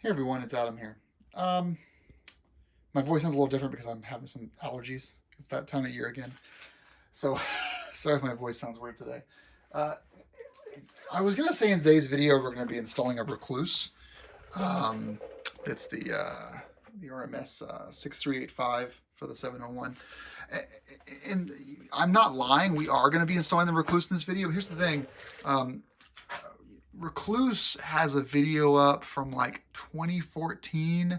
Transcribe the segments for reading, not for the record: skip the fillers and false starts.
Hey everyone, it's Adam here. My voice sounds a little different because I'm having some allergies. It's that time of year again. So sorry if my voice sounds weird today. Uh, I was going to say in today's video we're going to be installing a Rekluse. Um, it's the RMS-6385 for the 701. And I'm not lying, we are going to be installing the Rekluse in this video. Here's the thing. Rekluse has a video up from like 2014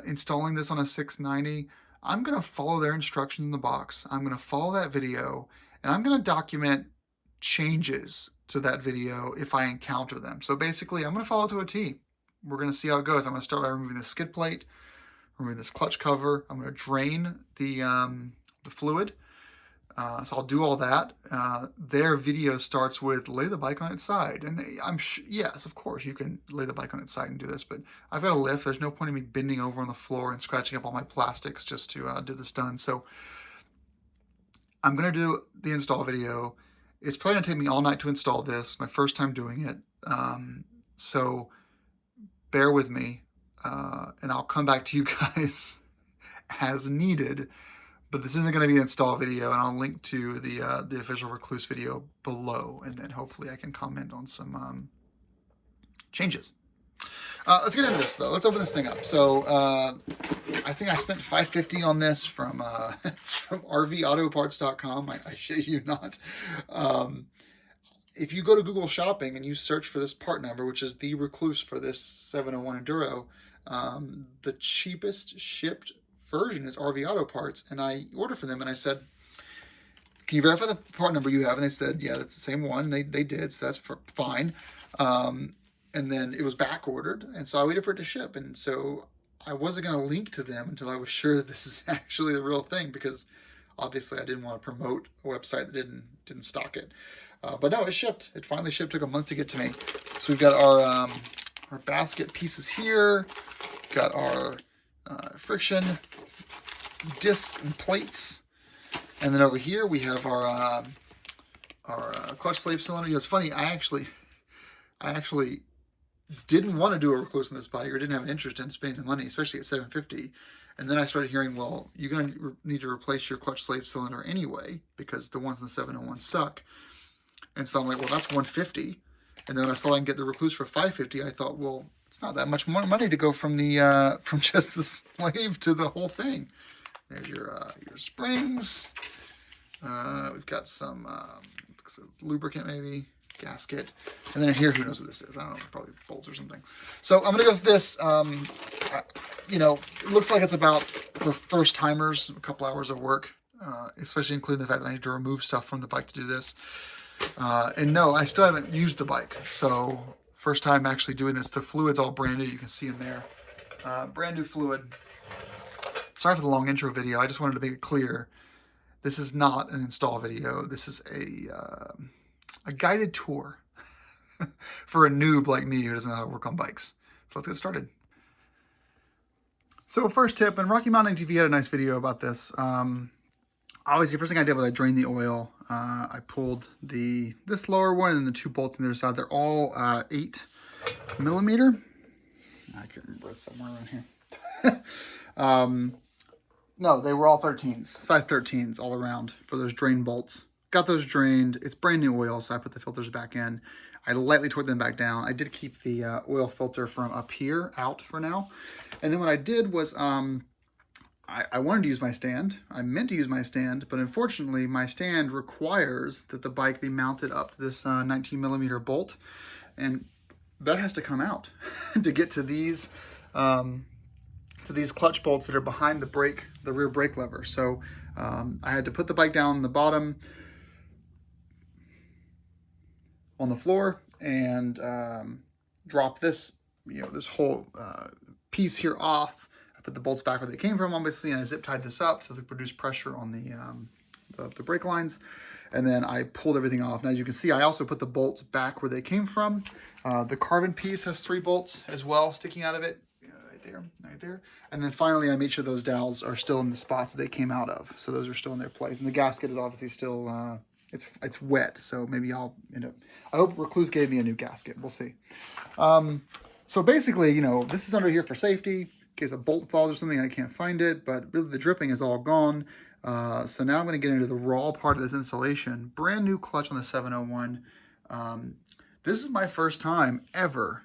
installing this on a 690. I'm going to follow their instructions in the box. I'm going to follow that video and I'm going to document changes to that video if I encounter them. So basically, I'm going to follow it to a T. We're going to see how it goes. I'm going to start by removing the skid plate, removing this clutch cover. I'm going to drain the fluid. So I'll do all that. Their video starts with lay the bike on its side. And yes, of course, you can lay the bike on its side and do this, but I've got a lift. There's no point in me bending over on the floor and scratching up all my plastics just to do this done. So I'm going to do the install video. It's probably going to take me all night to install this. My first time doing it. So bear with me, and I'll come back to you guys as needed. But this isn't going to be an install video, and I'll link to the official Rekluse video below, and then hopefully I can comment on some changes. Let's get into this though. Let's open this thing up. So I think I spent $5.50 on this from from RVAutoparts.com. I shit you not. If you go to Google Shopping and you search for this part number, which is the Rekluse for this 701 Enduro, the cheapest shipped version is RV Auto Parts, and I ordered for them and I said, can you verify the part number you have? And they said, yeah, that's the same one. They did, so that's fine. And then it was back ordered, and so I waited for it to ship, and so I wasn't going to link to them until I was sure this is actually the real thing, because obviously I didn't want to promote a website that didn't stock it. But no, it shipped. It finally shipped. Took a month to get to me. So we've got our basket pieces here. Got our friction discs and plates, and then over here we have our clutch slave cylinder. You know, it's funny. I actually didn't want to do a Rekluse on this bike, or didn't have an interest in spending the money, especially at $750. And then I started hearing, well, you're going to need to replace your clutch slave cylinder anyway, because the ones in the 701 suck. And so I'm like, well, that's $150. And then when I saw I can get the Rekluse for $550, I thought, well, it's not that much more money to go from the from just the slave to the whole thing. There's your springs. We've got some lubricant, maybe gasket, and then here, who knows what this is? I don't know, probably bolts or something. So I'm gonna go with this. You know, it looks like it's about, for first timers, a couple hours of work, especially including the fact that I need to remove stuff from the bike to do this. And no, I still haven't used the bike, so first time actually doing this. The fluid's all brand new. You can see in there, brand new fluid. Sorry for the long intro video. I just wanted to make it clear. This is not an install video. This is a guided tour for a noob like me who doesn't know how to work on bikes. So let's get started. So first tip, and Rocky Mountain TV had a nice video about this. Obviously, the first thing I did was I drained the oil. I pulled this lower one and the two bolts on the other side. They're all 8mm. I can't remember, it's somewhere around here. No, they were all 13s, size 13s all around for those drain bolts. Got those drained. It's brand new oil, so I put the filters back in. I lightly tore them back down. I did keep the oil filter from up here out for now. And then what I did was I wanted to use my stand. I meant to use my stand, but unfortunately my stand requires that the bike be mounted up to this 19mm bolt, and that has to come out to get to these clutch bolts that are behind the rear brake lever. So I had to put the bike down on the bottom on the floor and drop this, this whole piece here off. I put the bolts back where they came from, obviously, and I zip tied this up so they produce pressure on the brake lines. And then I pulled everything off. And as you can see, I also put the bolts back where they came from. The carbon piece has 3 bolts as well sticking out of it. Right there. And then finally, I made sure those dowels are still in the spots that they came out of. So those are still in their place. And the gasket is obviously still, it's wet. So maybe I'll end up, I hope Rekluse gave me a new gasket. We'll see. So basically, you know, this is under here for safety, in case a bolt falls or something, I can't find it, but really the dripping is all gone. So now I'm gonna get into the raw part of this installation. Brand new clutch on the 701. This is my first time ever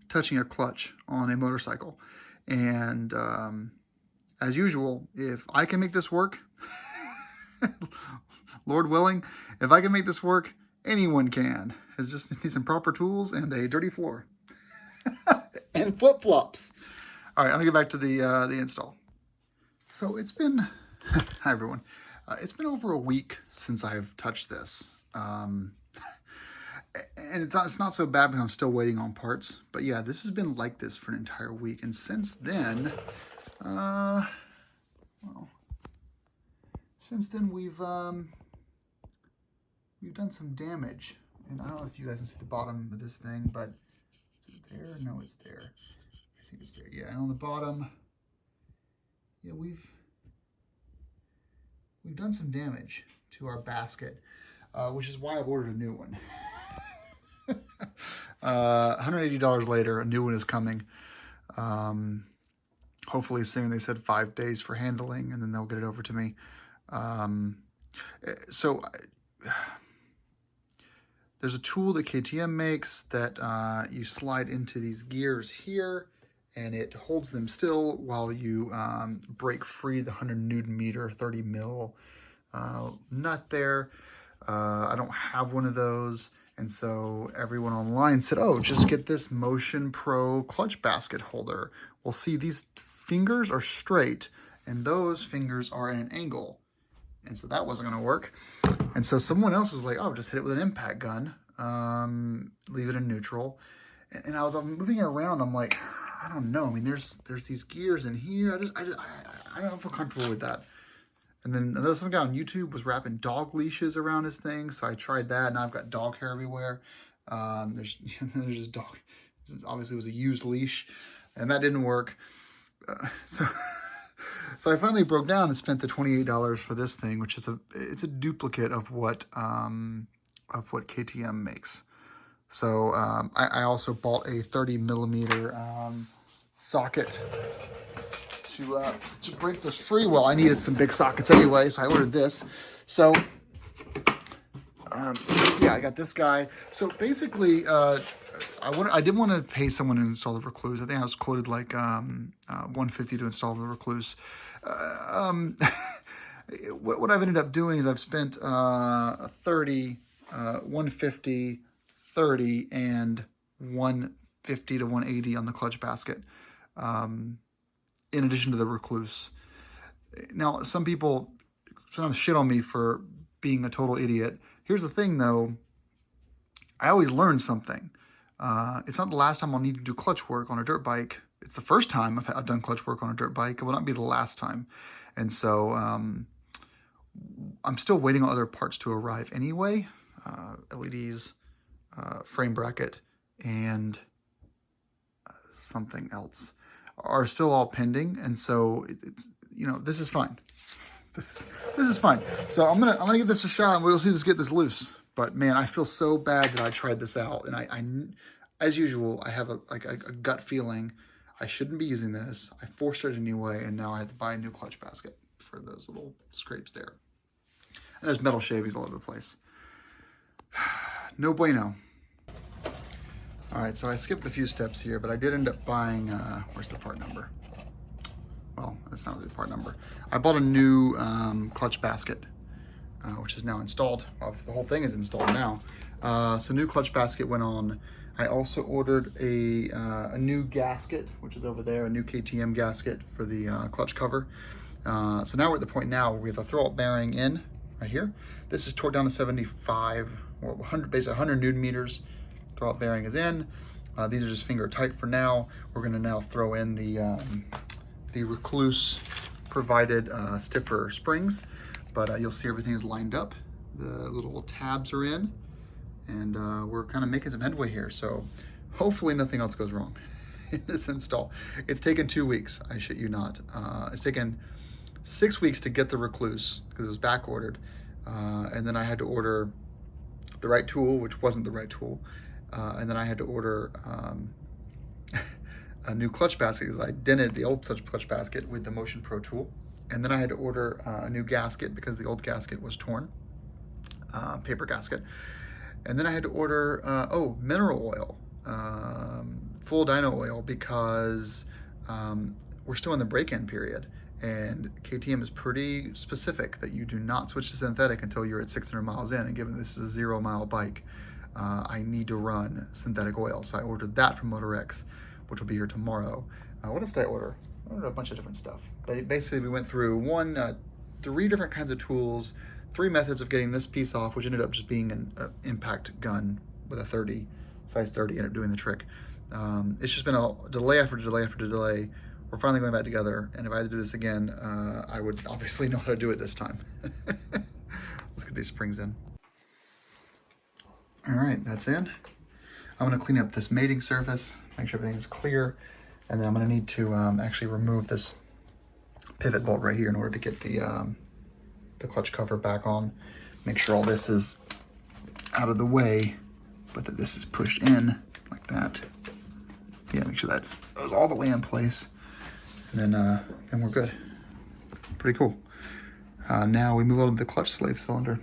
touching a clutch on a motorcycle. And as usual, if I can make this work, Lord willing, if I can make this work, anyone can. It's just need some proper tools and a dirty floor. And flip-flops. All right, I'm gonna get back to the install. So it's been, hi everyone. It's been over a week since I've touched this. And it's not so bad because I'm still waiting on parts. But yeah, this has been like this for an entire week. And since then, we've done some damage. And I don't know if you guys can see the bottom of this thing, but is it there? No, it's there. I think it's there. Yeah, and on the bottom, yeah, we've done some damage to our basket, which is why I ordered a new one. $180 later, a new one is coming. Hopefully soon. They said 5 days for handling, and then they'll get it over to me. There's a tool that KTM makes that you slide into these gears here, and it holds them still while you break free the 100 Newton meter, 30 mil nut there. I don't have one of those. And so everyone online said, oh, just get this Motion Pro clutch basket holder. Well, see, these fingers are straight, and those fingers are at an angle. And so that wasn't going to work. And so someone else was like, oh, just hit it with an impact gun, leave it in neutral. And I was moving it around. I'm like, I don't know. I mean, there's these gears in here. I don't feel comfortable with that. And then some guy on YouTube was wrapping dog leashes around his thing. So I tried that. Now I've got dog hair everywhere. There's just dog. Obviously it was a used leash, and that didn't work. So I finally broke down and spent the $28 for this thing, which is it's a duplicate of what KTM makes. So I also bought a 30 millimeter socket to break this free. Well, I needed some big sockets anyway, so I ordered this. So yeah, I got this guy. So basically, I did want to pay someone to install the Rekluse. I think I was quoted like $150 to install the Rekluse. What I've ended up doing is I've spent $30, $150, $30, and $150 to $180 on the clutch basket. In addition to the Rekluse. Now, some people sometimes shit on me for being a total idiot. Here's the thing, though. I always learn something. It's not the last time I'll need to do clutch work on a dirt bike. It's the first time I've done clutch work on a dirt bike. It will not be the last time. And so I'm still waiting on other parts to arrive anyway. LEDs, frame bracket, and something else are still all pending, and so it's, you know, this is fine. This is fine. So I'm gonna give this a shot, and we'll see get this loose. But man, I feel so bad that I tried this out, and I as usual, I have a gut feeling I shouldn't be using this. I forced it anyway, and now I have to buy a new clutch basket for those little scrapes there. And there's metal shavings all over the place. No bueno. All right, so I skipped a few steps here, but I did end up buying, where's the part number? Well, that's not really the part number. I bought a new clutch basket, which is now installed. Obviously, the whole thing is installed now. So new clutch basket went on. I also ordered a new gasket, which is over there, a new KTM gasket for the clutch cover. So now we're at the point now where we have the throw-up bearing in, right here. This is torqued down to 75, or 100, basically 100 Newton meters. Throw-up bearing is in. These are just finger tight for now. We're gonna now throw in the Rekluse provided stiffer springs, but you'll see everything is lined up. The little tabs are in, and we're kind of making some headway here. So hopefully nothing else goes wrong in this install. It's taken 2 weeks, I shit you not. It's taken 6 weeks to get the Rekluse because it was back ordered, and then I had to order the right tool, which wasn't the right tool. And then I had to order a new clutch basket because I dented the old clutch basket with the Motion Pro tool. And then I had to order a new gasket because the old gasket was torn, paper gasket. And then I had to order, mineral oil, full dyno oil, because we're still in the break-in period. And KTM is pretty specific that you do not switch to synthetic until you're at 600 miles in. And given this is a 0-mile bike, I need to run synthetic oil. So I ordered that from Radiusx, which will be here tomorrow. What else did I order? I ordered a bunch of different stuff. But basically, we went through 3 different kinds of tools, 3 methods of getting this piece off, which ended up just being an impact gun with a 30, size 30, ended up doing the trick. It's just been a delay after delay after delay. We're finally going back together, and if I had to do this again, I would obviously know how to do it this time. Let's get these springs in. All right, that's in. I'm gonna clean up this mating surface, make sure everything is clear, and then I'm gonna need to actually remove this pivot bolt right here in order to get the clutch cover back on. Make sure all this is out of the way, but that this is pushed in like that. Yeah, make sure that goes all the way in place. And then we're good. Pretty cool. Now we move on to the clutch slave cylinder.